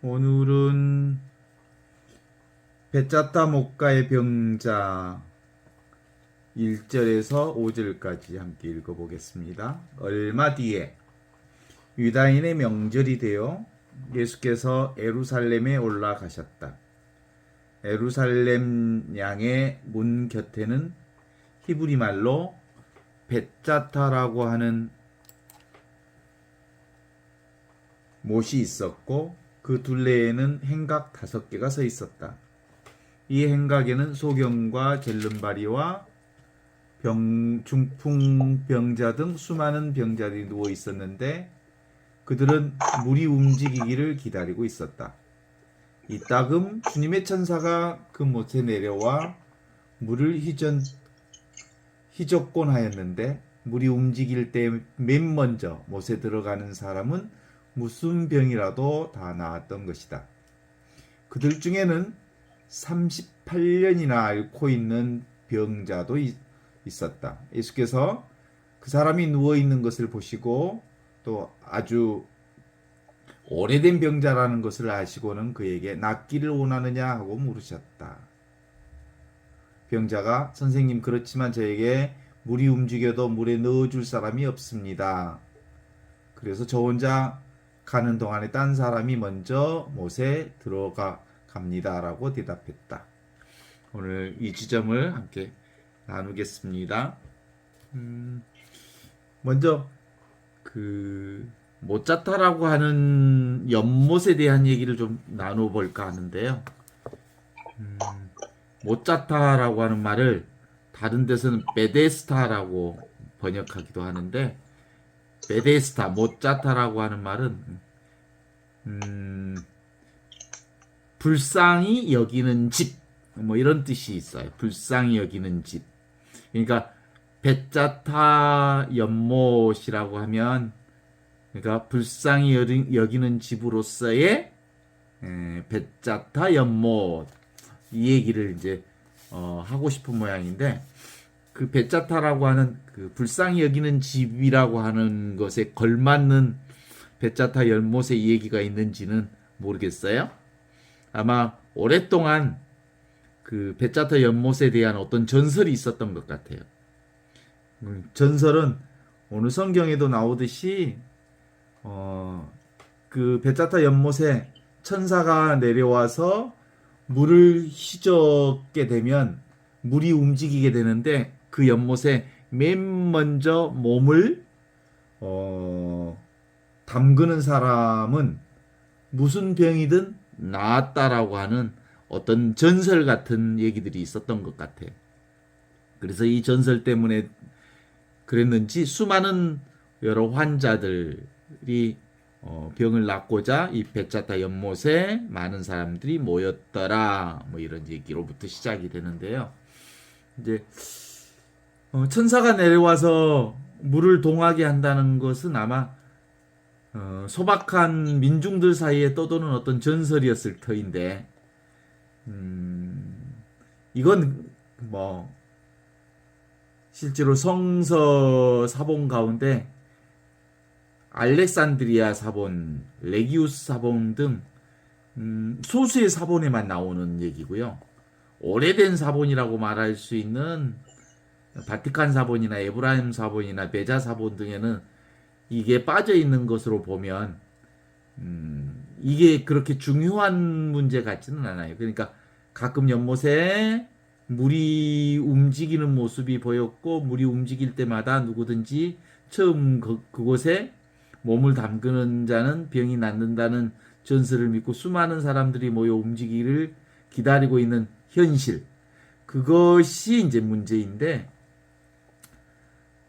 오늘은 베짜타 목가의 병자 1절에서 5절까지 함께 읽어보겠습니다. 얼마 뒤에 유다인의 명절이 되어 예수께서 예루살렘에 올라가셨다. 예루살렘 양의 문 곁에는 히브리 말로 베짜타라고 하는 못이 있었고 그 둘레에는 행각 5개가 서 있었다. 이 행각에는 소경과 젤름바리와 중풍병자 등 수많은 병자들이 누워 있었는데 그들은 물이 움직이기를 기다리고 있었다. 이따금 주님의 천사가 그 못에 내려와 물을 휘젓곤 하였는데 물이 움직일 때 맨 먼저 못에 들어가는 사람은 무슨 병이라도 다 나았던 것이다. 그들 중에는 38년이나 앓고 있는 병자도 있었다. 예수께서 그 사람이 누워있는 것을 보시고 또 아주 오래된 병자라는 것을 아시고는 그에게 낫기를 원하느냐 하고 물으셨다. 병자가 선생님 그렇지만 저에게 물이 움직여도 물에 넣어줄 사람이 없습니다. 그래서 저 혼자 가는 동안에 딴 사람이 먼저 못에 들어가 갑니다라고 대답했다. 오늘 이 지점을 함께 나누겠습니다. 먼저 그 모짜타라고 하는 연못에 대한 얘기를 좀 나눠볼까 하는데요. 모짜타라고 하는 말을 다른 데서는 베데스타라고 번역하기도 하는데 베데스타, 모짜타라고 하는 말은 불쌍히 여기는 집, 뭐 이런 뜻이 있어요. 불쌍히 여기는 집. 그러니까 베짜타 연못이라고 하면 그러니까 불쌍히 여기는 집으로서의 베짜타 연못 이 얘기를 이제 하고 싶은 모양인데 그 베짜타라고 하는 그 불쌍히 여기는 집이라고 하는 것에 걸맞는 베짜타 연못의 이 얘기가 있는지는 모르겠어요. 아마 오랫동안 그 베짜타 연못에 대한 어떤 전설이 있었던 것 같아요. 전설은 오늘 성경에도 나오듯이 그 베짜타 연못에 천사가 내려와서 물을 휘젓게 되면 물이 움직이게 되는데 그 연못에 맨 먼저 몸을 담그는 사람은 무슨 병이든 나았다라고 하는 어떤 전설 같은 얘기들이 있었던 것 같아요. 그래서 이 전설 때문에 그랬는지 수많은 여러 환자들이 병을 낫고자 이 베짜타 연못에 많은 사람들이 모였더라. 뭐 이런 얘기로부터 시작이 되는데요. 이제 천사가 내려와서 물을 동하게 한다는 것은 아마 소박한 민중들 사이에 떠도는 어떤 전설이었을 터인데 이건 뭐 실제로 성서 사본 가운데 알렉산드리아 사본, 레기우스 사본 등 소수의 사본에만 나오는 얘기고요. 오래된 사본이라고 말할 수 있는 바티칸 사본이나 에브라임 사본이나 베자 사본 등에는 이게 빠져 있는 것으로 보면 이게 그렇게 중요한 문제 같지는 않아요. 그러니까 가끔 연못에 물이 움직이는 모습이 보였고 물이 움직일 때마다 누구든지 처음 그곳에 몸을 담그는 자는 병이 낫는다는 전설을 믿고 수많은 사람들이 모여 움직이기를 기다리고 있는 현실. 그것이 이제 문제인데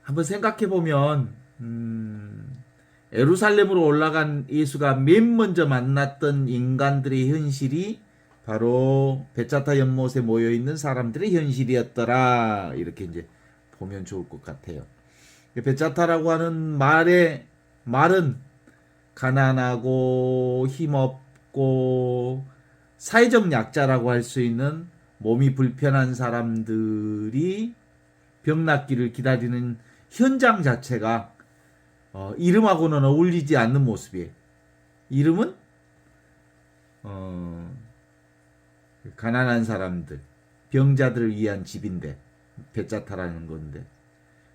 한번 생각해 보면 예루살렘으로 올라간 예수가 맨 먼저 만났던 인간들의 현실이 바로 베짜타 연못에 모여 있는 사람들의 현실이었더라. 이렇게 이제 보면 좋을 것 같아요. 베짜타라고 하는 말은 가난하고 힘없고 사회적 약자라고 할 수 있는 몸이 불편한 사람들이 병 낫기를 기다리는 현장 자체가 이름하고는 어울리지 않는 모습이에요. 이름은 어, 가난한 사람들, 병자들을 위한 집인데 베짜타라는 건데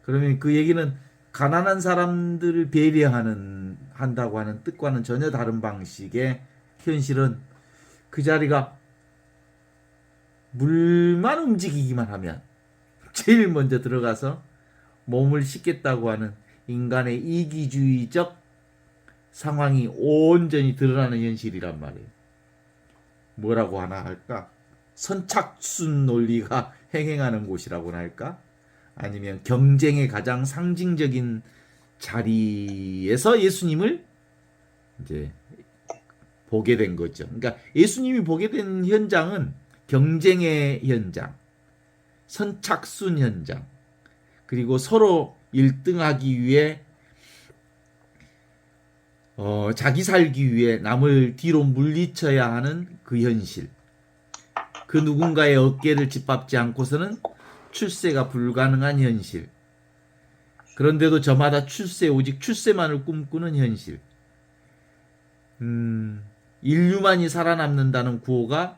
그러면 그 얘기는 가난한 사람들을 배려하는 한다고 하는 뜻과는 전혀 다른 방식의 현실은 그 자리가 물만 움직이기만 하면 제일 먼저 들어가서 몸을 씻겠다고 하는 인간의 이기주의적 상황이 온전히 드러나는 현실이란 말이에요. 뭐라고 하나 할까? 선착순 논리가 행행하는 곳이라고나 할까? 아니면 경쟁의 가장 상징적인 자리에서 예수님을 이제 보게 된 거죠. 그러니까 예수님이 보게 된 현장은 경쟁의 현장, 선착순 현장, 그리고 서로 1등하기 위해 자기 살기 위해 남을 뒤로 물리쳐야 하는 그 현실. 그 누군가의 어깨를 짓밟지 않고서는 출세가 불가능한 현실. 그런데도 저마다 출세, 오직 출세만을 꿈꾸는 현실. 인류만이 살아남는다는 구호가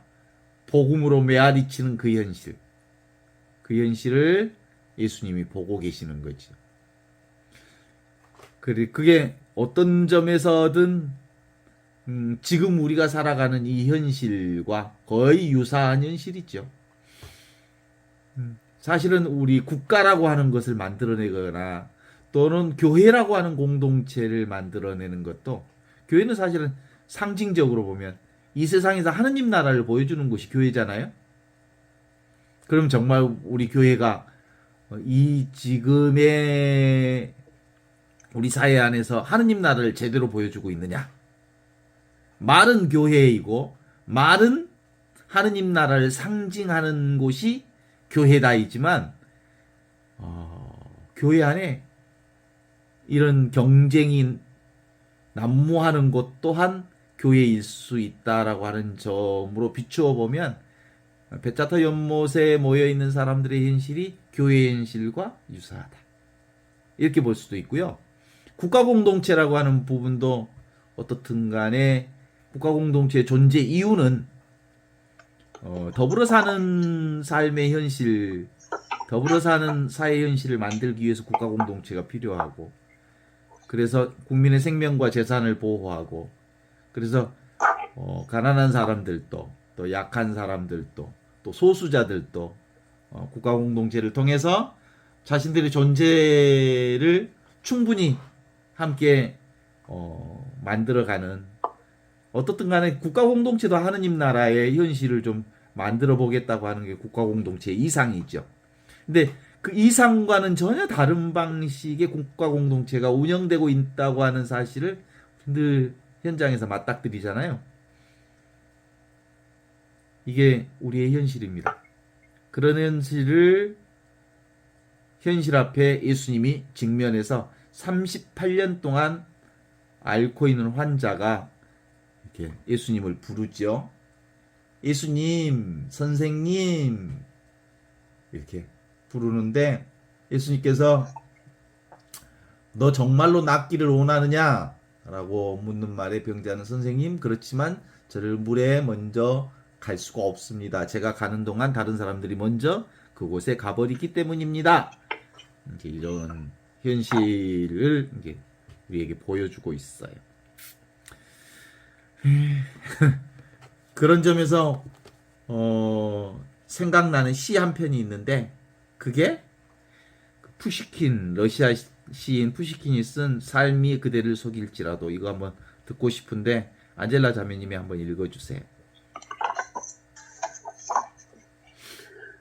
복음으로 메아리치는 그 현실. 그 현실을 예수님이 보고 계시는 거죠. 그게 어떤 점에서든 지금 우리가 살아가는 이 현실과 거의 유사한 현실이죠. 사실은 우리 국가라고 하는 것을 만들어내거나 또는 교회라고 하는 공동체를 만들어내는 것도 교회는 사실은 상징적으로 보면 이 세상에서 하느님 나라를 보여주는 곳이 교회잖아요. 그럼 정말 우리 교회가 이 지금의 우리 사회 안에서 하느님 나라를 제대로 보여주고 있느냐? 말은 교회이고 말은 하느님 나라를 상징하는 곳이 교회다이지만 교회 안에 이런 경쟁이 난무하는 곳 또한 교회일 수 있다라고 하는 점으로 비추어 보면 베짜타 연못에 모여 있는 사람들의 현실이 교회의 현실과 유사하다. 이렇게 볼 수도 있고요. 국가 공동체라고 하는 부분도 어떻든 간에 국가 공동체의 존재 이유는 더불어 사는 삶의 현실, 더불어 사는 사회 현실을 만들기 위해서 국가 공동체가 필요하고, 그래서 국민의 생명과 재산을 보호하고, 그래서 가난한 사람들도 또 약한 사람들도 또 소수자들도 국가 공동체를 통해서 자신들의 존재를 충분히 함께 만들어가는, 어떻든 간에 국가 공동체도 하느님 나라의 현실을 좀 만들어 보겠다고 하는 게 국가 공동체의 이상이죠. 근데 그 이상과는 전혀 다른 방식의 국가 공동체가 운영되고 있다고 하는 사실을 늘 현장에서 맞닥뜨리잖아요. 이게 우리의 현실입니다. 그런 현실을 현실 앞에 예수님이 직면해서 38년 동안 앓고 있는 환자가 이렇게 예수님을 부르죠. 예수님, 선생님 이렇게 부르는데 예수님께서 너 정말로 낫기를 원하느냐? 라고 묻는 말에 병자는 선생님, 그렇지만 저를 물에 먼저 갈 수가 없습니다. 제가 가는 동안 다른 사람들이 먼저 그곳에 가버리기 때문입니다. 이런 현실을 우리에게 보여주고 있어요. 그런 점에서 생각나는 시 한 편이 있는데 그게 푸시킨, 러시아 시인 푸시킨이 쓴 삶이 그대를 속일지라도, 이거 한번 듣고 싶은데 안젤라 자매님이 한번 읽어주세요.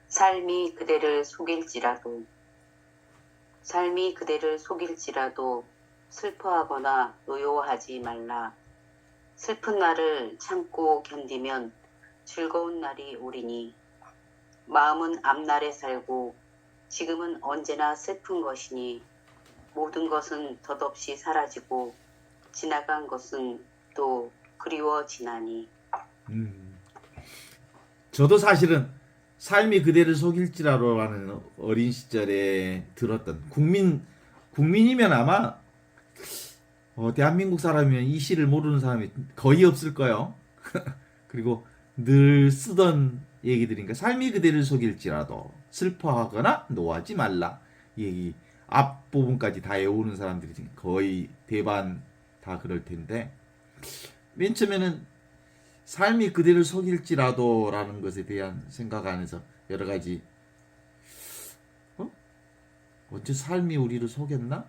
삶이 그대를 속일지라도, 삶이 그대를 속일지라도 슬퍼하거나 노여워하지 말라. 슬픈 날을 참고 견디면 즐거운 날이 오리니, 마음은 앞날에 살고 지금은 언제나 슬픈 것이니, 모든 것은 덧없이 사라지고 지나간 것은 또 그리워지나니. 저도 사실은 삶이 그대를 속일지라도라는 어린 시절에 들었던, 국민이면 아마 대한민국 사람이면 이 시를 모르는 사람이 거의 없을 거예요. 그리고 늘 쓰던 얘기들이니까 삶이 그대를 속일지라도 슬퍼하거나 노하지 말라. 이 얘기 앞부분까지 다 외우는 사람들이 거의 대반 다 그럴 텐데 맨 처음에는 삶이 그대를 속일지라도 라는 것에 대한 생각 안에서 여러 가지 어째 삶이 우리를 속였나?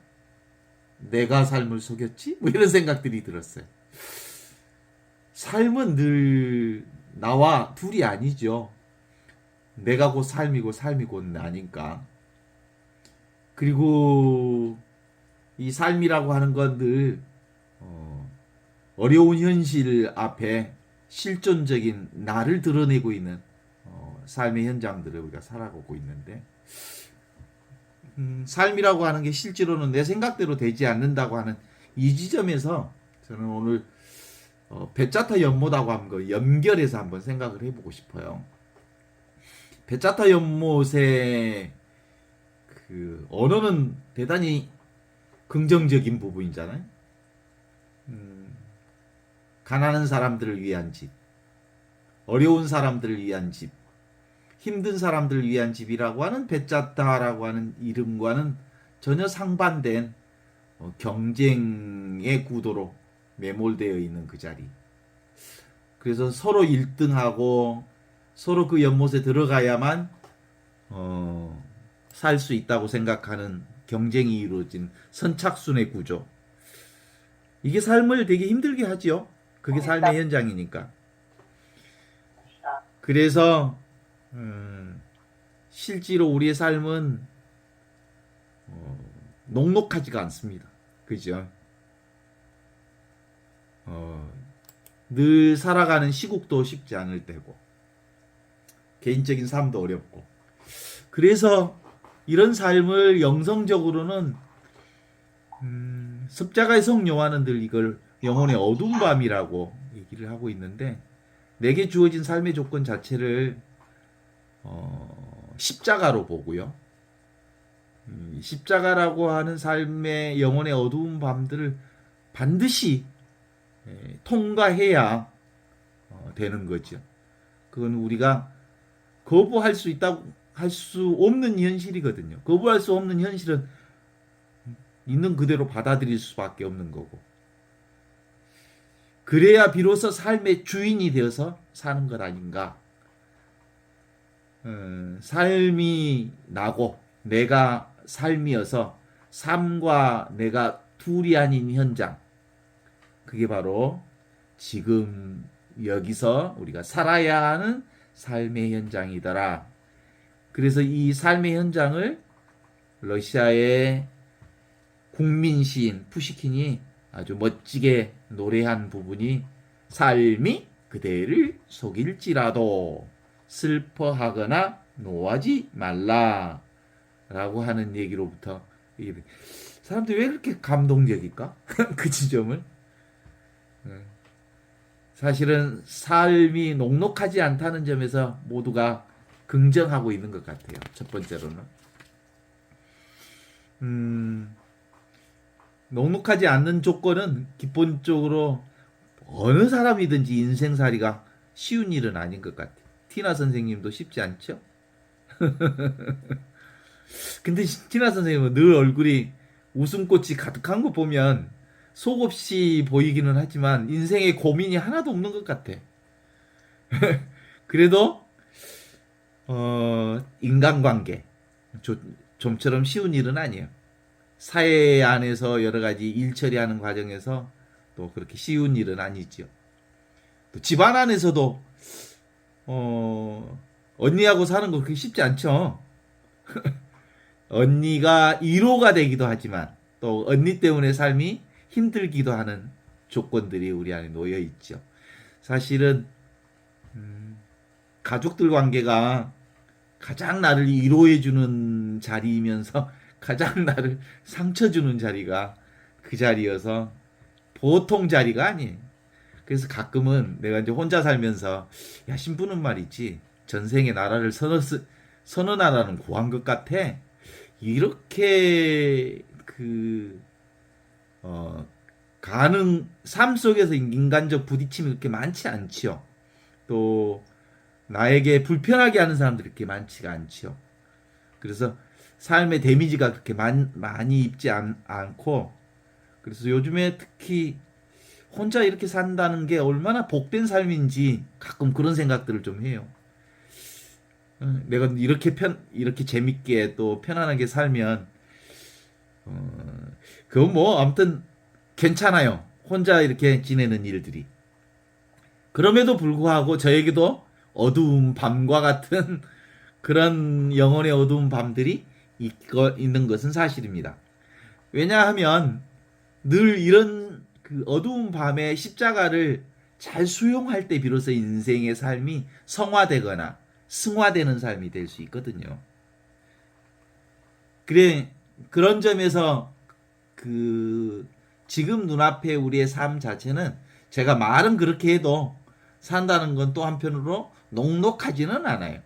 내가 삶을 속였지? 뭐 이런 생각들이 들었어요. 삶은 늘 나와 둘이 아니죠. 내가 곧 삶이고 삶이 곧 나니까. 그리고 이 삶이라고 하는 건 늘 어려운 현실 앞에 실존적인 나를 드러내고 있는 삶의 현장들을 우리가 살아가고 있는데 삶이라고 하는 게 실제로는 내 생각대로 되지 않는다고 하는 이 지점에서 저는 오늘 베짜타 연못하고 한번 연결해서 한번 생각을 해보고 싶어요. 베짜타 연못의 그 언어는 대단히 긍정적인 부분이잖아요. 가난한 사람들을 위한 집, 어려운 사람들을 위한 집, 힘든 사람들을 위한 집이라고 하는 베짜타라고 하는 이름과는 전혀 상반된 경쟁의 구도로 매몰되어 있는 그 자리. 그래서 서로 1등하고 서로 그 연못에 들어가야만 살 수 있다고 생각하는 경쟁이 이루어진 선착순의 구조. 이게 삶을 되게 힘들게 하지요. 그게 삶의 현장이니까. 그래서 실제로 우리의 삶은 녹록하지가 않습니다. 그죠? 늘 살아가는 시국도 쉽지 않을 때고 개인적인 삶도 어렵고 그래서 이런 삶을 영성적으로는 십자가의 성 요한은 늘 이걸 영혼의 어두운 밤이라고 얘기를 하고 있는데 내게 주어진 삶의 조건 자체를 십자가로 보고요. 십자가라고 하는 삶의 영혼의 어두운 밤들을 반드시 통과해야 되는 거죠. 그건 우리가 거부할 수 있다고 할 수 없는 현실이거든요. 거부할 수 없는 현실은 있는 그대로 받아들일 수밖에 없는 거고. 그래야 비로소 삶의 주인이 되어서 사는 것 아닌가. 삶이 나고 내가 삶이어서 삶과 내가 둘이 아닌 현장. 그게 바로 지금 여기서 우리가 살아야 하는 삶의 현장이더라. 그래서 이 삶의 현장을 러시아의 국민 시인 푸시킨이 아주 멋지게 노래한 부분이 삶이 그대를 속일지라도 슬퍼하거나 노하지 말라 라고 하는 얘기로부터 사람들이 왜 이렇게 감동적일까? 그 지점을 사실은 삶이 녹록하지 않다는 점에서 모두가 긍정하고 있는 것 같아요. 첫 번째로는 녹록하지 않는 조건은 기본적으로 어느 사람이든지 인생살이가 쉬운 일은 아닌 것 같아요. 티나 선생님도 쉽지 않죠? 근데 티나 선생님은 늘 얼굴이 웃음꽃이 가득한 거 보면 속없이 보이기는 하지만 인생에 고민이 하나도 없는 것 같아. 그래도 인간관계 좀처럼 쉬운 일은 아니에요. 사회 안에서 여러 가지 일 처리하는 과정에서 또 그렇게 쉬운 일은 아니지요. 또 집안 안에서도 언니하고 사는 거 그렇게 쉽지 않죠. 언니가 1호가 되기도 하지만 또 언니 때문에 삶이 힘들기도 하는 조건들이 우리 안에 놓여 있죠. 사실은 가족들 관계가 가장 나를 위로해 주는 자리이면서 가장 나를 상처 주는 자리가 그 자리여서 보통 자리가 아니에요. 그래서 가끔은 내가 이제 혼자 살면서 야 신부는 말이지 전생에 나라를 선언하라는 고한 것 같아. 이렇게 삶 속에서 인간적 부딪힘이 그렇게 많지 않지요. 또 나에게 불편하게 하는 사람들이 그렇게 많지가 않죠. 그래서 삶의 데미지가 그렇게 많이 입지 않고, 그래서 요즘에 특히 혼자 이렇게 산다는 게 얼마나 복된 삶인지 가끔 그런 생각들을 좀 해요. 내가 이렇게 재밌게 또 편안하게 살면, 그건 뭐, 아무튼 괜찮아요. 혼자 이렇게 지내는 일들이. 그럼에도 불구하고 저에게도 어두운 밤과 같은 그런 영혼의 어두운 밤들이 있는 것은 사실입니다. 왜냐하면 늘 이런 그 어두운 밤의 십자가를 잘 수용할 때 비로소 인생의 삶이 성화되거나 승화되는 삶이 될 수 있거든요. 그래, 그런 점에서 그 지금 눈앞에 우리의 삶 자체는 제가 말은 그렇게 해도 산다는 건 또 한편으로 녹록하지는 않아요.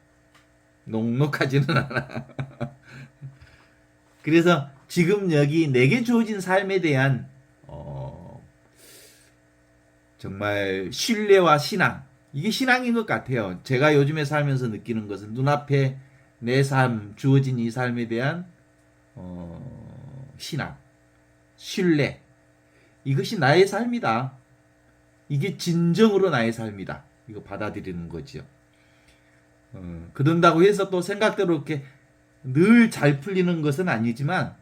녹록하지는 않아. 그래서 지금 여기 내게 주어진 삶에 대한 정말 신뢰와 신앙, 이게 신앙인 것 같아요. 제가 요즘에 살면서 느끼는 것은 눈앞에 내 삶, 주어진 이 삶에 대한 신앙, 신뢰, 이것이 나의 삶이다. 이게 진정으로 나의 삶이다. 이거 받아들이는 거죠. 그런다고 해서 또 생각대로 이렇게 늘 잘 풀리는 것은 아니지만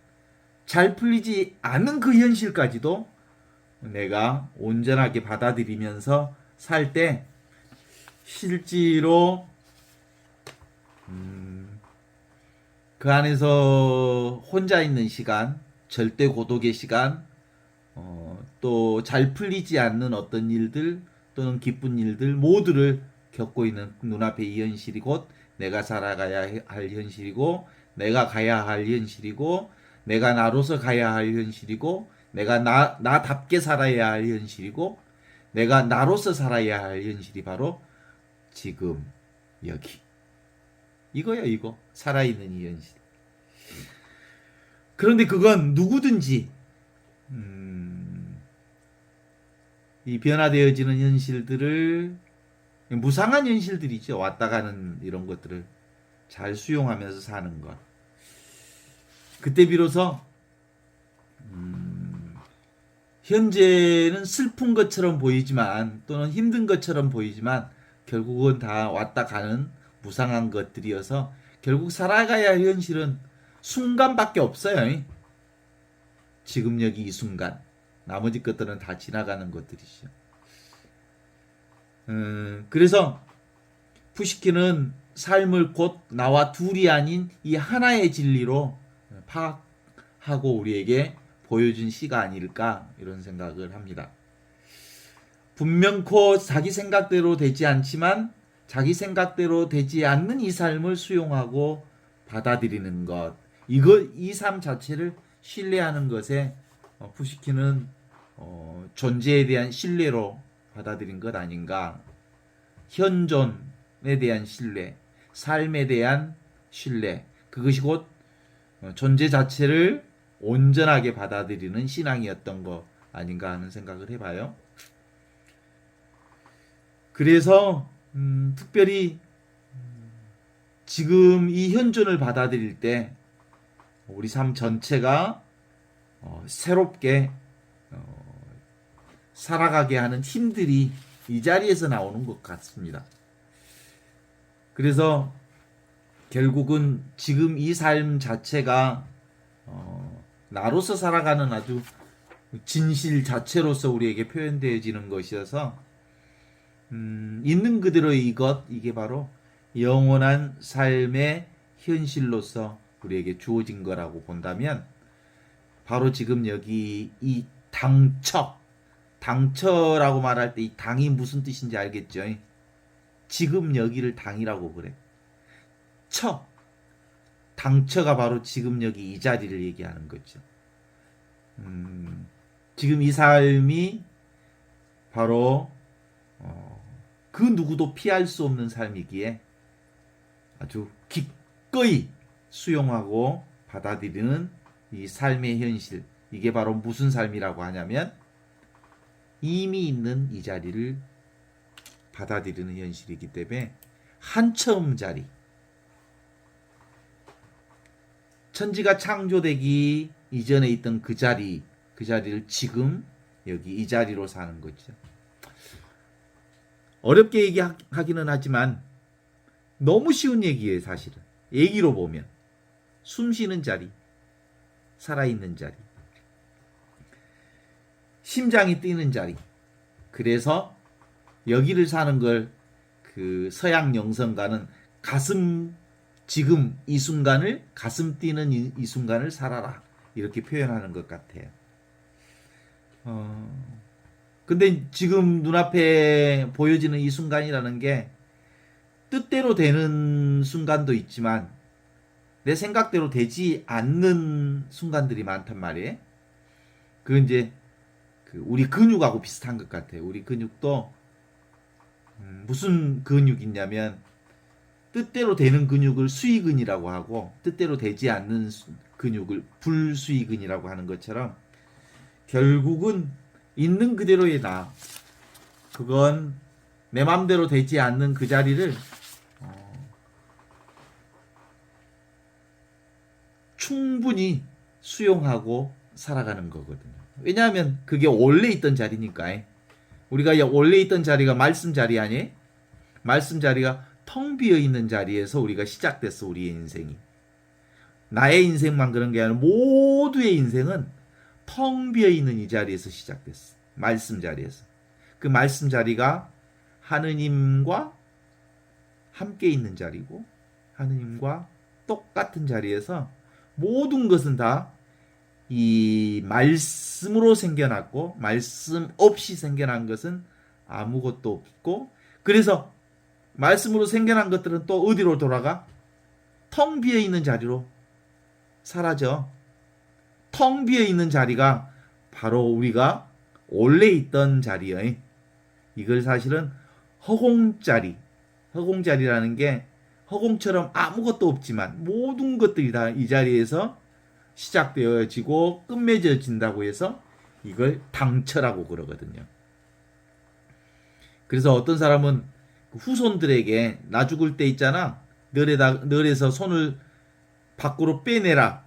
잘 풀리지 않은 그 현실까지도 내가 온전하게 받아들이면서 살 때 실제로 그 안에서 혼자 있는 시간, 절대 고독의 시간, 또 잘 풀리지 않는 어떤 일들 또는 기쁜 일들 모두를 겪고 있는 눈앞의 이 현실이 곧 내가 살아가야 할 현실이고, 내가 가야 할 현실이고, 내가 나로서 가야 할 현실이고, 내가 나답게 살아야 할 현실이고, 내가 나로서 살아야 할 현실이 바로 지금 여기. 이거야, 이거. 살아있는 이 현실. 그런데 그건 누구든지 이 변화되어지는 현실들을, 무상한 현실들이죠. 왔다 가는 이런 것들을 잘 수용하면서 사는 것. 그때 비로소 현재는 슬픈 것처럼 보이지만 또는 힘든 것처럼 보이지만 결국은 다 왔다 가는 무상한 것들이어서 결국 살아가야 할 현실은 순간밖에 없어요. 지금 여기 이 순간. 나머지 것들은 다 지나가는 것들이죠. 그래서 푸시킨은 삶을 곧 나와 둘이 아닌 이 하나의 진리로 파악하고 우리에게 보여준 시가 아닐까 이런 생각을 합니다. 분명코 자기 생각대로 되지 않지만 자기 생각대로 되지 않는 이 삶을 수용하고 받아들이는 것, 이 삶 자체를 신뢰하는 것에 푸시킨은 존재에 대한 신뢰로 받아들인 것 아닌가. 현존에 대한 신뢰, 삶에 대한 신뢰, 그것이 곧 존재 자체를 온전하게 받아들이는 신앙이었던 것 아닌가 하는 생각을 해봐요. 그래서 특별히 지금 이 현존을 받아들일 때 우리 삶 전체가 새롭게 살아가게 하는 힘들이 이 자리에서 나오는 것 같습니다. 그래서 결국은 지금 이 삶 자체가 나로서 살아가는 아주 진실 자체로서 우리에게 표현되어지는 것이어서 있는 그대로의 이게 바로 영원한 삶의 현실로서 우리에게 주어진 거라고 본다면 바로 지금 여기 이 당처라고 말할 때 이 당이 무슨 뜻인지 알겠죠? 지금 여기를 당이라고 그래. 당처가 바로 지금 여기 이 자리를 얘기하는 거죠. 지금 이 삶이 바로 그 누구도 피할 수 없는 삶이기에 아주 기꺼이 수용하고 받아들이는 이 삶의 현실, 이게 바로 무슨 삶이라고 하냐면 이미 있는 이 자리를 받아들이는 현실이기 때문에 한 처음 자리, 천지가 창조되기 이전에 있던 그 자리를 지금 여기 이 자리로 사는 거죠. 어렵게 얘기하기는 하지만 너무 쉬운 얘기예요, 사실은. 얘기로 보면 숨 쉬는 자리, 살아있는 자리, 심장이 뛰는 자리. 그래서 여기를 사는 걸 그 서양 영성가는 지금 이 순간을, 가슴 뛰는 이 순간을 살아라, 이렇게 표현하는 것 같아요. 근데 지금 눈앞에 보여지는 이 순간이라는 게 뜻대로 되는 순간도 있지만 내 생각대로 되지 않는 순간들이 많단 말이에요. 그건 이제 우리 근육하고 비슷한 것 같아요. 우리 근육도 무슨 근육이냐면 뜻대로 되는 근육을 수의근이라고 하고 뜻대로 되지 않는 근육을 불수의근이라고 하는 것처럼 결국은 있는 그대로의 나, 그건 내 마음대로 되지 않는 그 자리를 충분히 수용하고 살아가는 거거든요. 왜냐하면 그게 원래 있던 자리니까. 우리가 원래 있던 자리가 말씀 자리 아니에요? 말씀 자리가 텅 비어 있는 자리에서 우리가 시작됐어, 우리의 인생이. 나의 인생만 그런 게 아니라 모두의 인생은 텅 비어 있는 이 자리에서 시작됐어. 말씀 자리에서. 그 말씀 자리가 하느님과 함께 있는 자리고, 하느님과 똑같은 자리에서 모든 것은 다 이 말씀으로 생겨났고, 말씀 없이 생겨난 것은 아무것도 없고, 그래서 말씀으로 생겨난 것들은 또 어디로 돌아가? 텅 비어 있는 자리로 사라져. 텅 비어 있는 자리가 바로 우리가 원래 있던 자리예요. 이걸 사실은 허공자리라는 게 허공처럼 아무것도 없지만 모든 것들이 다 이 자리에서 시작되어지고 끝맺어진다고 해서 이걸 당처라고 그러거든요. 그래서 어떤 사람은 후손들에게 나 죽을 때 있잖아, 널에서 손을 밖으로 빼내라,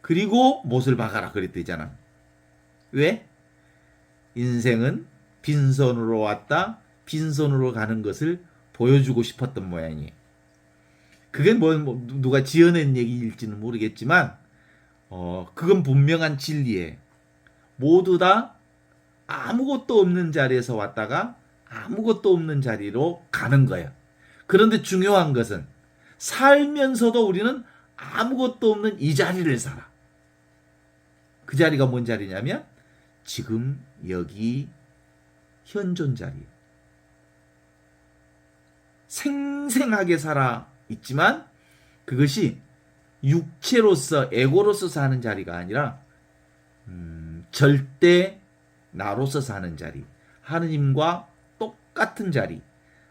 그리고 못을 박아라 그랬대잖아. 왜? 인생은 빈손으로 왔다, 빈손으로 가는 것을 보여주고 싶었던 모양이에요. 그게 누가 지어낸 얘기일지는 모르겠지만 그건 분명한 진리예요. 모두 다 아무것도 없는 자리에서 왔다가 아무것도 없는 자리로 가는 거예요. 그런데 중요한 것은 살면서도 우리는 아무것도 없는 이 자리를 살아. 그 자리가 뭔 자리냐면 지금 여기 현존 자리예요. 생생하게 살아 있지만 그것이 육체로서, 에고로서 사는 자리가 아니라 절대 나로서 사는 자리, 하느님과 똑같은 자리,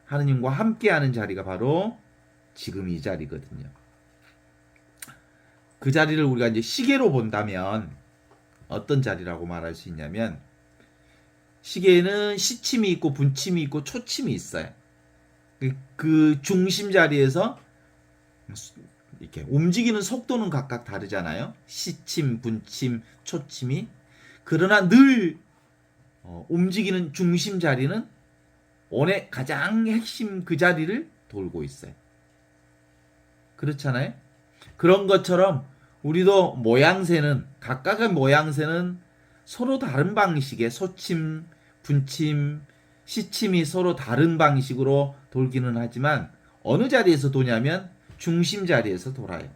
하느님과 함께하는 자리가 바로 지금 이 자리거든요. 그 자리를 우리가 이제 시계로 본다면 어떤 자리라고 말할 수 있냐면, 시계에는 시침이 있고 분침이 있고 초침이 있어요. 그 중심 자리에서 이렇게 움직이는 속도는 각각 다르잖아요. 시침, 분침, 초침이. 그러나 늘 움직이는 중심 자리는 원의 가장 핵심 그 자리를 돌고 있어요. 그렇잖아요. 그런 것처럼 우리도 각각의 모양새는 서로 다른 방식의 소침, 분침, 시침이 서로 다른 방식으로 돌기는 하지만 어느 자리에서 도냐면 중심 자리에서 돌아요.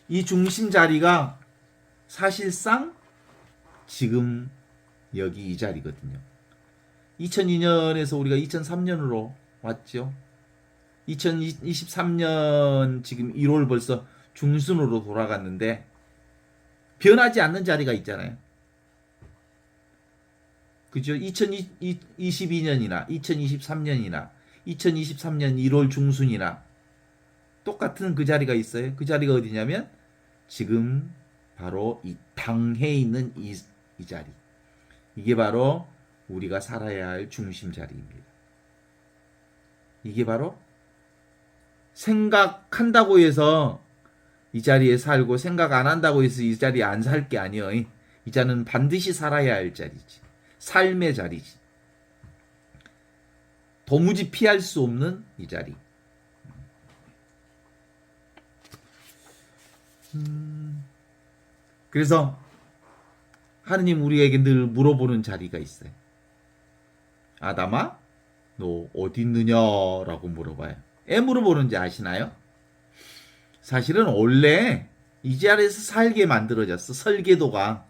이 중심 자리가 사실상 지금 여기 이 자리거든요. 2002년에서 우리가 2003년으로 왔죠. 2023년 지금 1월 벌써 중순으로 돌아갔는데 변하지 않는 자리가 있잖아요. 그죠? 2022년이나 2023년이나 2023년 1월 중순이나 똑같은 그 자리가 있어요. 그 자리가 어디냐면 지금 바로 이 당해 있는 이 자리. 이게 바로 우리가 살아야 할 중심 자리입니다. 이게 바로 생각한다고 해서 이 자리에 살고 생각 안 한다고 해서 이 자리에 안 살 게 아니여. 이 자는 반드시 살아야 할 자리지. 삶의 자리지. 도무지 피할 수 없는 이 자리. 그래서 하느님 우리에게 늘 물어보는 자리가 있어요. 아담아, 너 어디 있느냐라고 물어봐요. 왜 물어보는지 아시나요? 사실은 원래 이 자리에서 살게 만들어졌어. 설계도가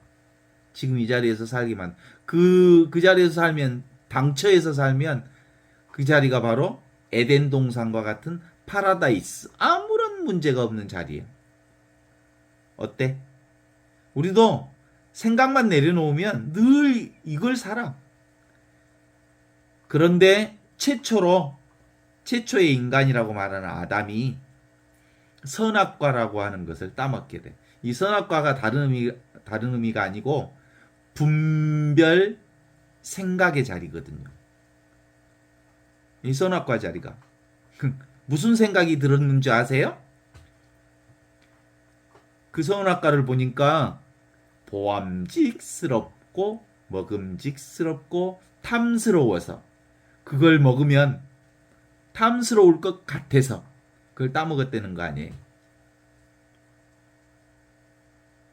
지금 이 자리에서 살게만 그 자리에서 살면 당처에서 살면 그 자리가 바로 에덴 동산과 같은 파라다이스. 아무런 문제가 없는 자리예요. 어때? 우리도 생각만 내려놓으면 늘 이걸 살아. 그런데 최초의 인간이라고 말하는 아담이 선악과라고 하는 것을 따먹게 돼. 이 선악과가 다른 의미가 아니고 분별 생각의 자리거든요. 이 선악과 자리가 무슨 생각이 들었는지 아세요? 그 선악과를 보니까 보암직스럽고 먹음직스럽고 탐스러워서 그걸 먹으면 탐스러울 것 같아서 그걸 따먹었다는 거 아니에요.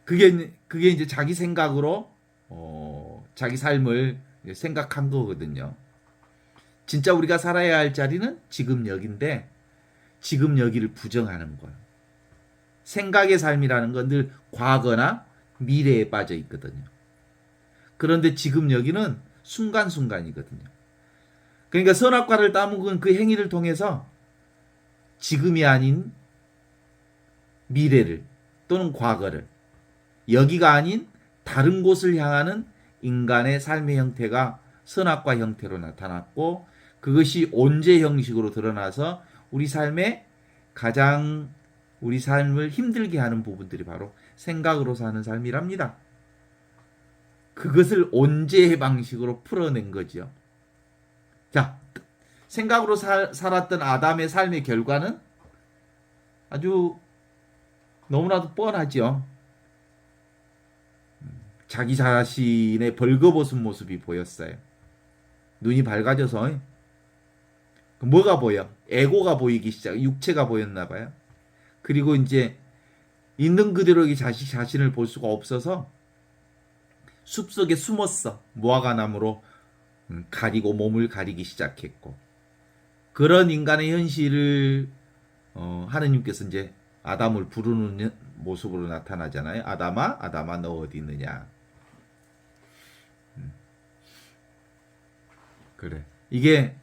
그게 이제 자기 생각으로 자기 삶을 생각한 거거든요. 진짜 우리가 살아야 할 자리는 지금 여기인데 지금 여기를 부정하는 거예요. 생각의 삶이라는 건 늘 과거나 미래에 빠져 있거든요. 그런데 지금 여기는 순간순간이거든요. 그러니까 선악과를 따먹은 그 행위를 통해서 지금이 아닌 미래를 또는 과거를 여기가 아닌 다른 곳을 향하는 인간의 삶의 형태가 선악과 형태로 나타났고 그것이 온죄 형식으로 드러나서 우리 삶에 가장 우리 삶을 힘들게 하는 부분들이 바로 생각으로 사는 삶이랍니다. 그것을 온죄의 방식으로 풀어낸 거죠. 자, 생각으로 살았던 아담의 삶의 결과는 아주 너무나도 뻔하죠. 자기 자신의 벌거벗은 모습이 보였어요. 눈이 밝아져서 뭐가 보여? 에고가 보이기 시작, 육체가 보였나 봐요. 그리고 이제 있는 그대로 자신을 볼 수가 없어서 숲속에 숨었어. 무화과나무로 가리고 몸을 가리기 시작했고 그런 인간의 현실을 하느님께서 이제 아담을 부르는 모습으로 나타나잖아요. 아담아, 아담아, 너 어디 있느냐? 그래. 이게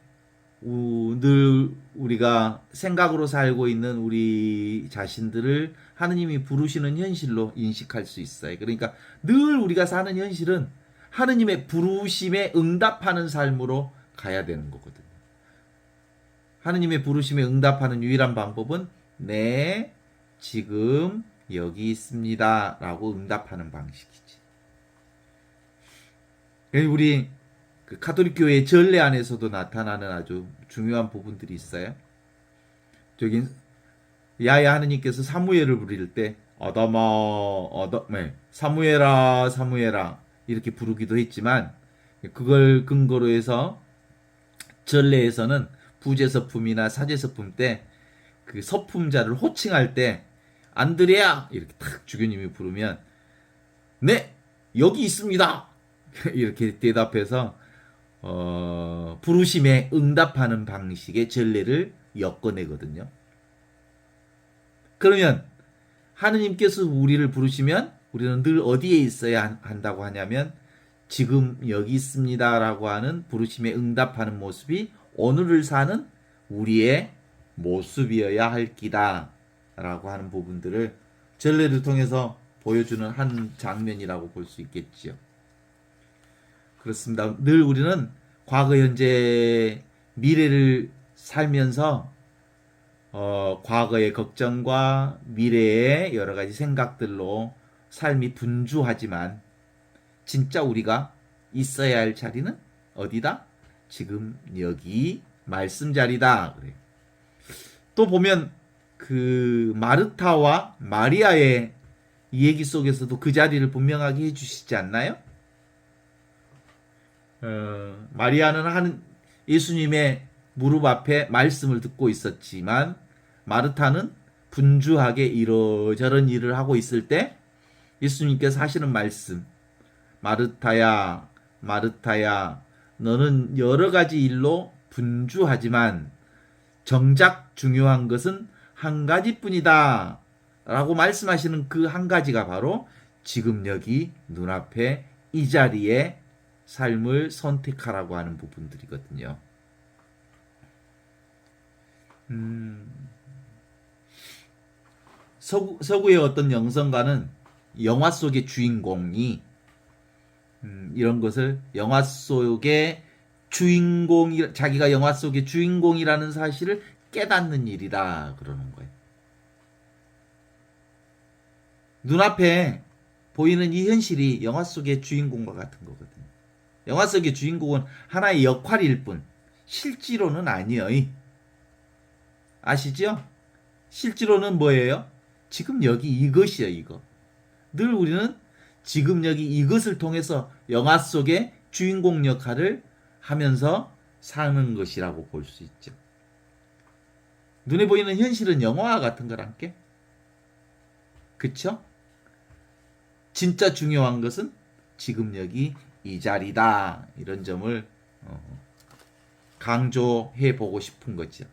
늘 우리가 생각으로 살고 있는 우리 자신들을 하느님이 부르시는 현실로 인식할 수 있어요. 그러니까 늘 우리가 사는 현실은 하느님의 부르심에 응답하는 삶으로 가야 되는 거거든요. 하느님의 부르심에 응답하는 유일한 방법은 네, 지금 여기 있습니다 라고 응답하는 방식이지. 우리 그 가톨릭 교회의 전례 안에서도 나타나는 아주 중요한 부분들이 있어요. 저기 야훼 하느님께서 사무엘을 부릴 때 아담아, 사무엘아, 사무엘아 이렇게 부르기도 했지만 그걸 근거로 해서 전례에서는 부제서품이나 사제서품 때 그 서품자를 호칭할 때 안드레아 이렇게 탁 주교님이 부르면 네, 여기 있습니다 이렇게 대답해서 부르심에 응답하는 방식의 전례를 엮어내거든요. 그러면 하느님께서 우리를 부르시면 우리는 늘 어디에 있어야 한다고 하냐면 지금 여기 있습니다 라고 하는 부르심에 응답하는 모습이 오늘을 사는 우리의 모습이어야 할 기다 라고 하는 부분들을 전례를 통해서 보여주는 한 장면이라고 볼 수 있겠지요. 그렇습니다. 늘 우리는 과거, 현재, 미래를 살면서 과거의 걱정과 미래의 여러 가지 생각들로 삶이 분주하지만 진짜 우리가 있어야 할 자리는 어디다? 지금 여기 말씀 자리다. 그래. 또 보면 그 마르타와 마리아의 이 얘기 속에서도 그 자리를 분명하게 해주시지 않나요? 마리아는 예수님의 무릎 앞에 말씀을 듣고 있었지만 마르타는 분주하게 이러저런 일을 하고 있을 때 예수님께서 하시는 말씀, 마르타야, 마르타야, 너는 여러 가지 일로 분주하지만 정작 중요한 것은 한 가지뿐이다 라고 말씀하시는 그 한 가지가 바로 지금 여기 눈앞에 이 자리에 삶을 선택하라고 하는 부분들이거든요. 서구의 어떤 영성가는 영화 속의 주인공이 이런 것을 영화 속의 자기가 영화 속의 주인공이라는 사실을 깨닫는 일이다 그러는 거예요. 눈앞에 보이는 이 현실이 영화 속의 주인공과 같은 거거든요. 영화 속의 주인공은 하나의 역할일 뿐 실제로는 아니에요. 아시죠? 실제로는 뭐예요? 지금 여기 이것이에요, 이거. 늘 우리는 지금 여기 이것을 통해서 영화 속의 주인공 역할을 하면서 사는 것이라고 볼 수 있죠. 눈에 보이는 현실은 영화와 같은 거란게. 그쵸? 진짜 중요한 것은 지금 여기 이 자리다. 이런 점을 강조해 보고 싶은 거죠.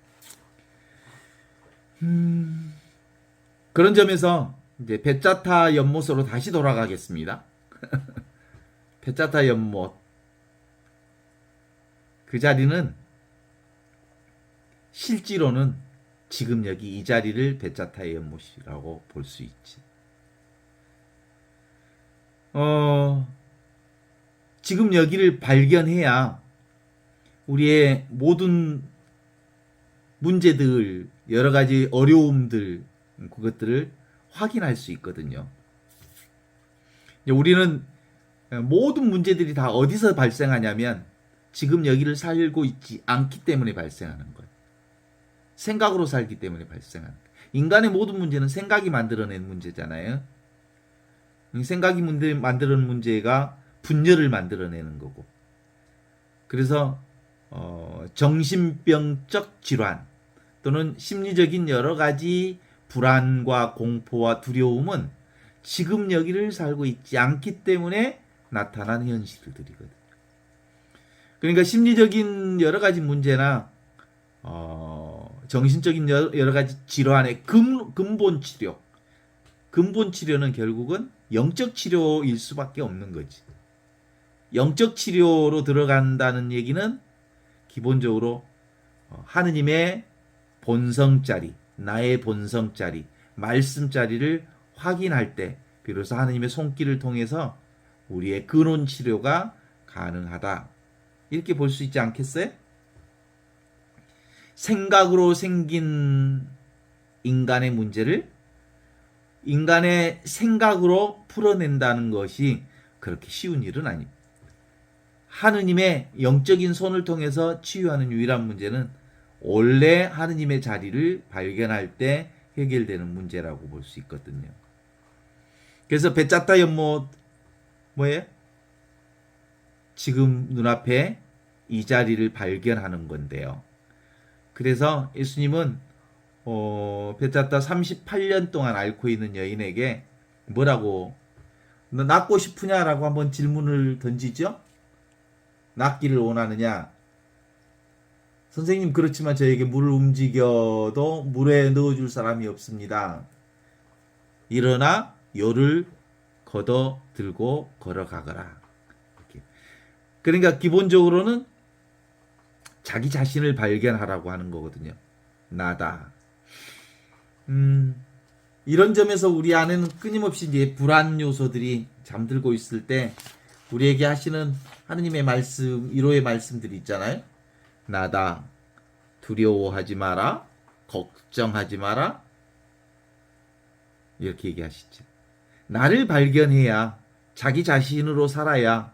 그런 점에서 이제 베짜타 연못으로 다시 돌아가겠습니다. 베짜타 연못. 그 자리는 실제로는 지금 여기 이 자리를 베짜타의 연못이라고 볼 수 있지. 지금 여기를 발견해야 우리의 모든 문제들, 여러 가지 어려움들, 그것들을 확인할 수 있거든요. 우리는 모든 문제들이 다 어디서 발생하냐면 지금 여기를 살고 있지 않기 때문에 발생하는 거예요. 생각으로 살기 때문에 발생하는 거예요. 인간의 모든 문제는 생각이 만들어낸 문제잖아요. 생각이 만들어낸 문제가 분열을 만들어내는 거고. 그래서 정신병적 질환 또는 심리적인 여러 가지 불안과 공포와 두려움은 지금 여기를 살고 있지 않기 때문에 나타난 현실들이거든요. 그러니까 심리적인 여러 가지 문제나 정신적인 여러 가지 질환의 근본 치료는 결국은 영적 치료일 수밖에 없는 거지. 영적 치료로 들어간다는 얘기는 기본적으로 하느님의 본성짜리, 나의 본성짜리, 말씀짜리를 확인할 때 비로소 하느님의 손길을 통해서 우리의 근원 치료가 가능하다. 이렇게 볼 수 있지 않겠어요? 생각으로 생긴 인간의 문제를 인간의 생각으로 풀어낸다는 것이 그렇게 쉬운 일은 아닙니다. 하느님의 영적인 손을 통해서 치유하는 유일한 문제는 원래 하느님의 자리를 발견할 때 해결되는 문제라고 볼 수 있거든요. 그래서 베짜타 연못 뭐예요? 지금 눈앞에 이 자리를 발견하는 건데요. 그래서 예수님은 베짜타 38년 동안 앓고 있는 여인에게 뭐라고 너 낫고 싶으냐라고 한번 질문을 던지죠. 낫기를 원하느냐? 선생님 그렇지만 저에게 물을 움직여도 물에 넣어줄 사람이 없습니다. 일어나 요를 걷어 들고 걸어가거라. 이렇게. 그러니까 기본적으로는 자기 자신을 발견하라고 하는 거거든요. 나다. 이런 점에서 우리 안에는 끊임없이 이제 불안 요소들이 잠들고 있을 때 우리에게 하시는 하느님의 말씀, 위로의 말씀들이 있잖아요. 나다. 두려워하지 마라. 걱정하지 마라. 이렇게 얘기하시죠. 나를 발견해야 자기 자신으로 살아야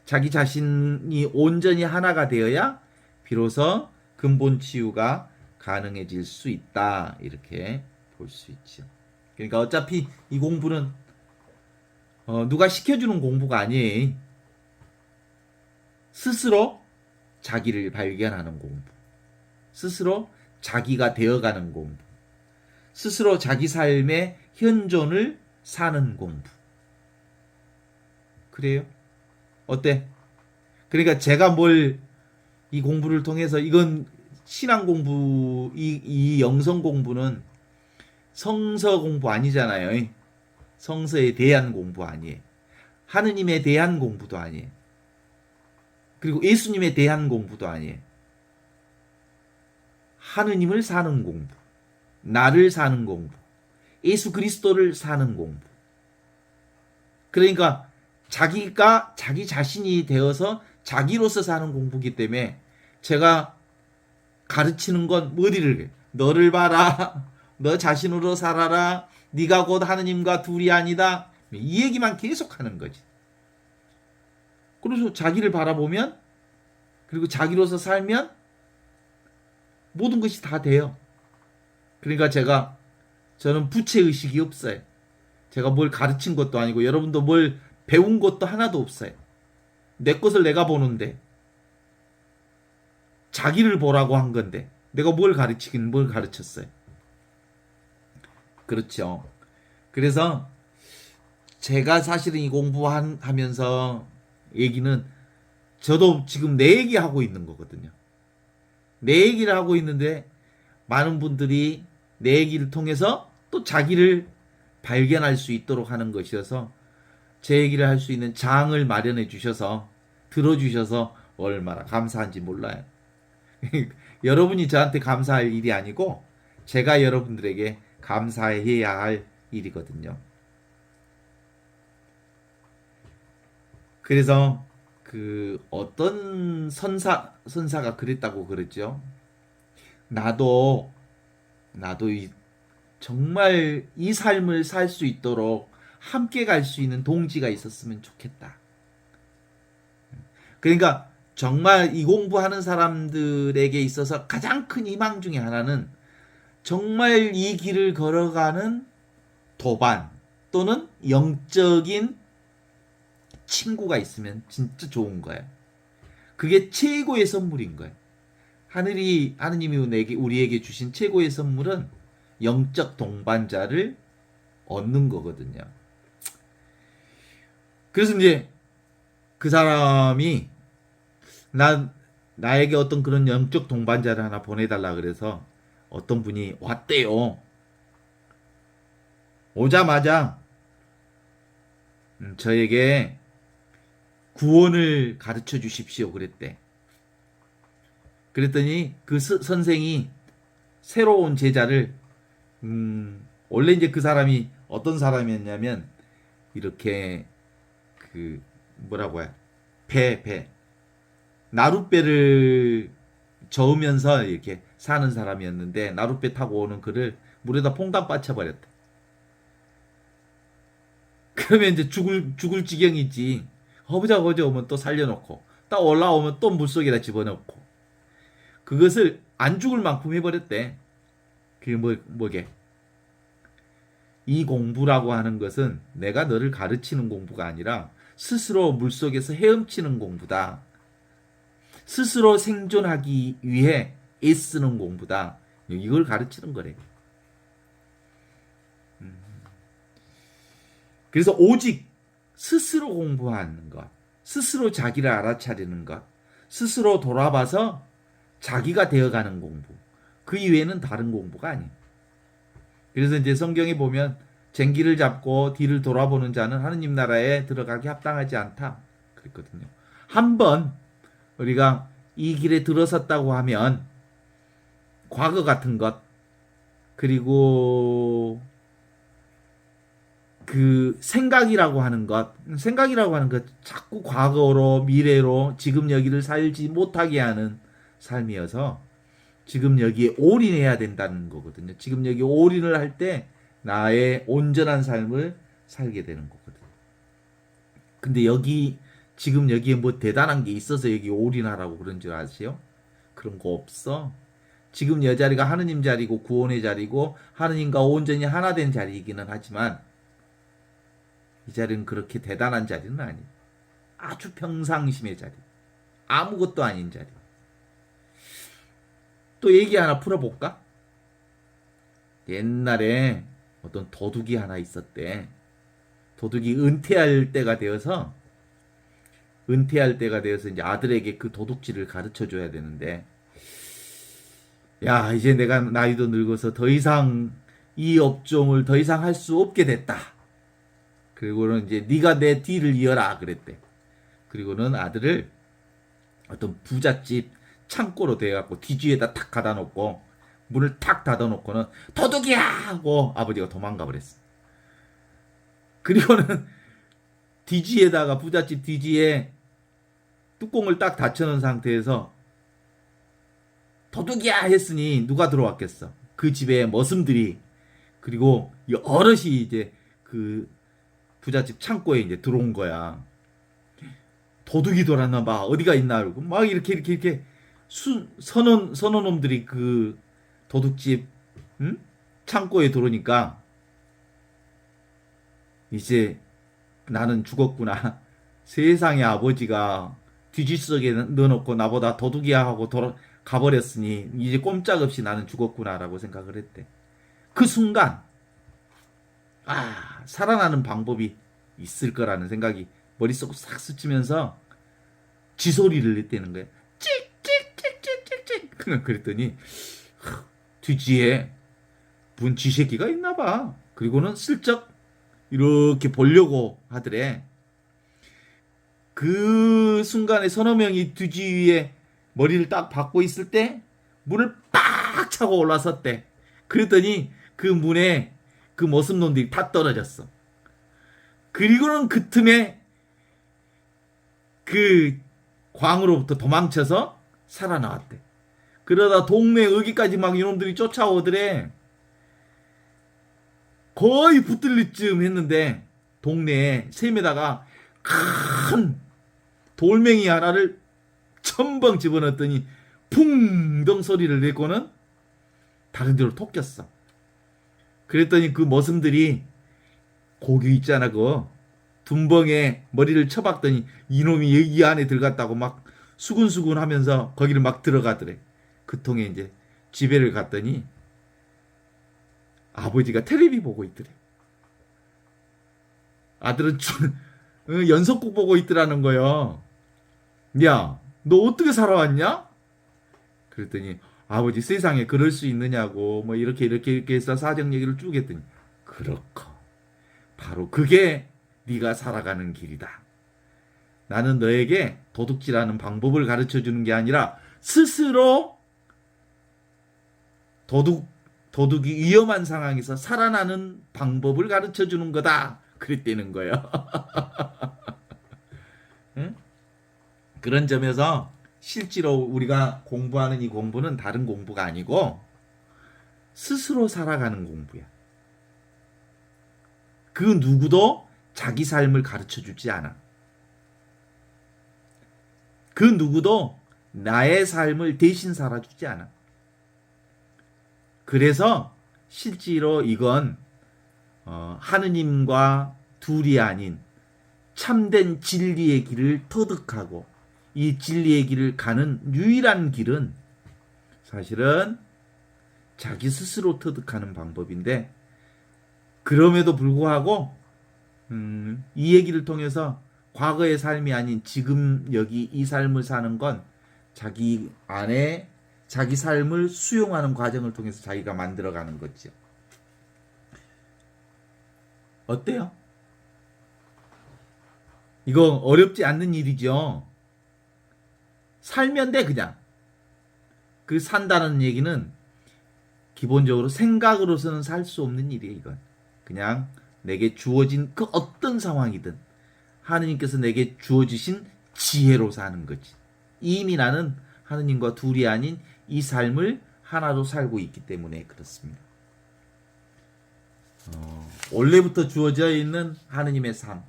자기 자신이 온전히 하나가 되어야 비로소 그 근본 치유가 가능해질 수 있다. 이렇게 볼 수 있죠. 그러니까 어차피 이 공부는 누가 시켜주는 공부가 아니에요. 스스로 자기를 발견하는 공부. 스스로 자기가 되어가는 공부. 스스로 자기 삶의 현존을 사는 공부. 그래요? 어때? 그러니까 제가 이 공부를 통해서 이건 신앙 공부, 이 영성 공부는 성서 공부 아니잖아요. 성서에 대한 공부 아니에요. 하느님에 대한 공부도 아니에요. 그리고 예수님에 대한 공부도 아니에요. 하느님을 사는 공부, 나를 사는 공부, 예수 그리스도를 사는 공부. 그러니까 자기가 자기 자신이 되어서 자기로서 사는 공부이기 때문에 제가 가르치는 건 어디를 너를 봐라, 너 자신으로 살아라, 네가 곧 하느님과 둘이 아니다, 이 얘기만 계속하는 거지. 그래서 자기를 바라보면, 그리고 자기로서 살면 모든 것이 다 돼요. 그러니까 저는 부채의식이 없어요. 제가 뭘 가르친 것도 아니고 여러분도 뭘 배운 것도 하나도 없어요. 내 것을 내가 보는데, 자기를 보라고 한 건데 내가 뭘 가르치긴 뭘 가르쳤어요. 그렇죠. 그래서 제가 사실은 이 공부하면서 얘기는, 저도 지금 내 얘기하고 있는 거거든요. 내 얘기를 하고 있는데 많은 분들이 내 얘기를 통해서 또 자기를 발견할 수 있도록 하는 것이어서, 제 얘기를 할 수 있는 장을 마련해 주셔서 들어주셔서 얼마나 감사한지 몰라요. 여러분이 저한테 감사할 일이 아니고 제가 여러분들에게 감사해야 할 일이거든요. 그래서 어떤 선사가 그랬다고 그랬죠. 나도 정말 이 삶을 살 수 있도록 함께 갈 수 있는 동지가 있었으면 좋겠다. 그러니까 정말 이 공부하는 사람들에게 있어서 가장 큰 희망 중에 하나는, 정말 이 길을 걸어가는 도반 또는 영적인 친구가 있으면 진짜 좋은 거예요. 그게 최고의 선물인 거예요. 하느님이 우리에게 주신 최고의 선물은 영적 동반자를 얻는 거거든요. 그래서 이제 그 사람이 나에게 어떤 그런 영적 동반자를 하나 보내달라 그래서 어떤 분이 왔대요. 오자마자 저에게 구원을 가르쳐 주십시오 그랬대. 그랬더니 그 선생이 새로운 제자를, 원래 이제 그 사람이 어떤 사람이었냐면, 이렇게 뭐라고 해, 나룻배를 저으면서 이렇게 사는 사람이었는데, 나룻배 타고 오는 그를 물에다 퐁당 빠쳐버렸다. 그러면 이제 죽을 지경이지. 허브자 오면 또 살려놓고, 딱 올라오면 또 물속에다 집어넣고, 그것을 안 죽을 만큼 해버렸대. 그게 뭐게? 이 공부라고 하는 것은 내가 너를 가르치는 공부가 아니라 스스로 물속에서 헤엄치는 공부다. 스스로 생존하기 위해 애쓰는 공부다. 이걸 가르치는 거래. 그래서 오직 스스로 공부하는 것, 스스로 자기를 알아차리는 것, 스스로 돌아봐서 자기가 되어가는 공부, 그 이외에는 다른 공부가 아니에요. 그래서 이제 성경에 보면 쟁기를 잡고 뒤를 돌아보는 자는 하느님 나라에 들어가기 합당하지 않다 그랬거든요. 한번 우리가 이 길에 들어섰다고 하면 과거 같은 것, 그리고 그 생각이라고 하는 것 자꾸 과거로 미래로 지금 여기를 살지 못하게 하는 삶이어서 지금 여기에 올인해야 된다는 거거든요. 지금 여기 올인을 할 때 나의 온전한 삶을 살게 되는 거거든요. 근데 지금 여기에 뭐 대단한 게 있어서 여기 올인하라고 그런 줄 아세요? 그런 거 없어. 지금 여 자리가 하느님 자리고 구원의 자리고 하느님과 온전히 하나 된 자리이기는 하지만 이 자리는 그렇게 대단한 자리는 아니에요. 아주 평상심의 자리. 아무것도 아닌 자리. 또 얘기 하나 풀어볼까? 옛날에 어떤 도둑이 하나 있었대. 도둑이 은퇴할 때가 되어서 이제 아들에게 그 도둑질을 가르쳐 줘야 되는데, 야, 이제 내가 나이도 늙어서 더 이상 이 업종을 더 이상 할 수 없게 됐다. 그리고는 이제 네가 내 뒤를 이어라 그랬대. 그리고는 아들을 어떤 부잣집 창고로 대갖고 뒤지에다 탁 가다 놓고 문을 탁 닫아 놓고는 도둑이야 하고 아버지가 도망가 버렸어. 그리고는 뒤지에다가 부잣집 뒤지에 뚜껑을 딱 닫혀놓은 상태에서 도둑이야 했으니 누가 들어왔겠어. 그 집에 머슴들이, 그리고 여럿이 이제 그 부잣집 창고에 이제 들어온 거야. 도둑이 돌았나 봐. 어디가 있나 그러고 막 이렇게 선원놈들이 그 도둑집 창고에 들어오니까 이제 나는 죽었구나. 세상에 아버지가 뒤지석에 넣어놓고 나보다 도둑이야 하고 가버렸으니 이제 꼼짝없이 나는 죽었구나라고 생각을 했대. 그 순간 살아나는 방법이 있을 거라는 생각이 머릿속으로 싹 스치면서 지소리를 냈다는 거야. 찍찍찍찍찍찍. 그랬더니 뒤지에 문 쥐새끼가 있나 봐. 그리고는 슬쩍 이렇게 보려고 하더래. 그 순간에 서너 명이 뒤지 위에 머리를 딱 박고 있을 때 문을 빡 차고 올라섰대. 그랬더니 그 문에 그 머슴놈들이 다 떨어졌어. 그리고는 그 틈에 그 광으로부터 도망쳐서 살아나왔대. 그러다 동네 여기까지 막 이놈들이 쫓아오더래. 거의 붙들릴 쯤 했는데 동네에 샘에다가 큰 돌멩이 하나를 첨벙 집어넣었더니 풍덩 소리를 내고는 다른 데로 톡겼어. 그랬더니 그 머슴들이 고기 있잖아, 그거 둔벙에 머리를 쳐박더니 이놈이 이 안에 들어갔다고 막 수근수근 하면서 거기를 막 들어가더래. 그 통에 이제 집에를 갔더니 아버지가 텔레비 보고 있더래. 아들은 연속극 보고 있더라는 거요. 야, 너 어떻게 살아왔냐? 그랬더니 아버지 세상에 그럴 수 있느냐고 뭐 이렇게 해서 사정 얘기를 쭉 했더니 그렇고 바로 그게 네가 살아가는 길이다. 나는 너에게 도둑질하는 방법을 가르쳐 주는 게 아니라 스스로 도둑이 위험한 상황에서 살아나는 방법을 가르쳐 주는 거다. 그랬다는 거예요. 응? 그런 점에서 실제로 우리가 공부하는 이 공부는 다른 공부가 아니고 스스로 살아가는 공부야. 그 누구도 자기 삶을 가르쳐 주지 않아. 그 누구도 나의 삶을 대신 살아주지 않아. 그래서 실제로 이건 하느님과 둘이 아닌 참된 진리의 길을 터득하고 이 진리의 길을 가는 유일한 길은 사실은 자기 스스로 터득하는 방법인데, 그럼에도 불구하고 이 얘기를 통해서 과거의 삶이 아닌 지금 여기 이 삶을 사는 건 자기 안에 자기 삶을 수용하는 과정을 통해서 자기가 만들어가는 거죠. 어때요? 이거 어렵지 않는 일이죠. 살면 돼 그냥. 그 산다는 얘기는 기본적으로 생각으로서는 살 수 없는 일이에요. 이건 그냥 내게 주어진 그 어떤 상황이든 하느님께서 내게 주어주신 지혜로 사는 거지. 이미 나는 하느님과 둘이 아닌 이 삶을 하나로 살고 있기 때문에 그렇습니다. 원래부터 주어져 있는 하느님의 삶,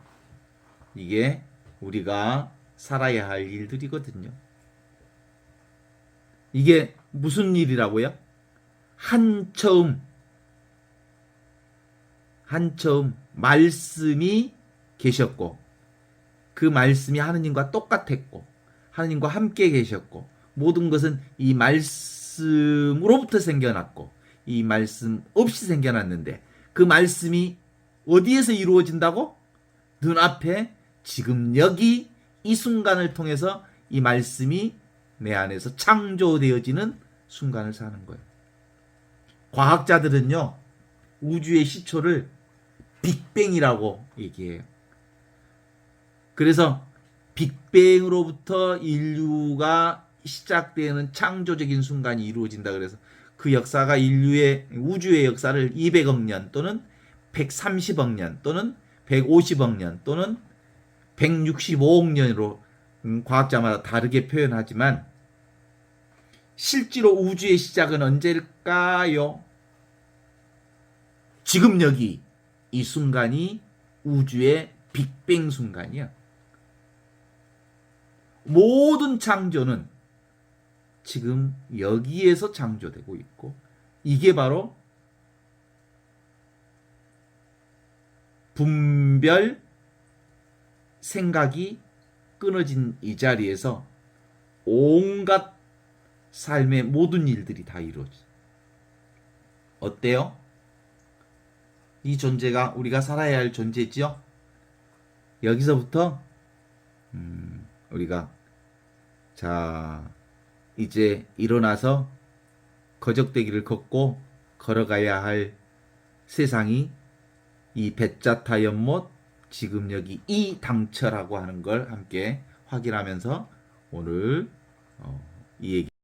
이게 우리가 살아야 할 일들이거든요. 이게 무슨 일이라고요? 한처음 말씀이 계셨고 그 말씀이 하느님과 똑같았고 하느님과 함께 계셨고 모든 것은 이 말씀으로부터 생겨났고 이 말씀 없이 생겨났는데 그 말씀이 어디에서 이루어진다고? 눈앞에 지금 여기 이 순간을 통해서 이 말씀이 내 안에서 창조되어지는 순간을 사는 거예요. 과학자들은요, 우주의 시초를 빅뱅이라고 얘기해요. 그래서 빅뱅으로부터 인류가 시작되는 창조적인 순간이 이루어진다 그래서 그 역사가 인류의 우주의 역사를 200억 년 또는 130억 년 또는 150억 년 또는 165억 년으로 과학자마다 다르게 표현하지만 실제로 우주의 시작은 언제일까요? 지금 여기 이 순간이 우주의 빅뱅 순간이야. 모든 창조는 지금 여기에서 창조되고 있고 이게 바로 분별 생각이 끊어진 이 자리에서 온갖 삶의 모든 일들이 다 이루어져. 어때요? 이 존재가 우리가 살아야 할 존재지요? 여기서부터 우리가 자 이제 일어나서 거적대기를 걷고 걸어가야 할 세상이 이 배짜타 연못 지금 여기 이 당처라고 하는 걸 함께 확인하면서 오늘 이 얘기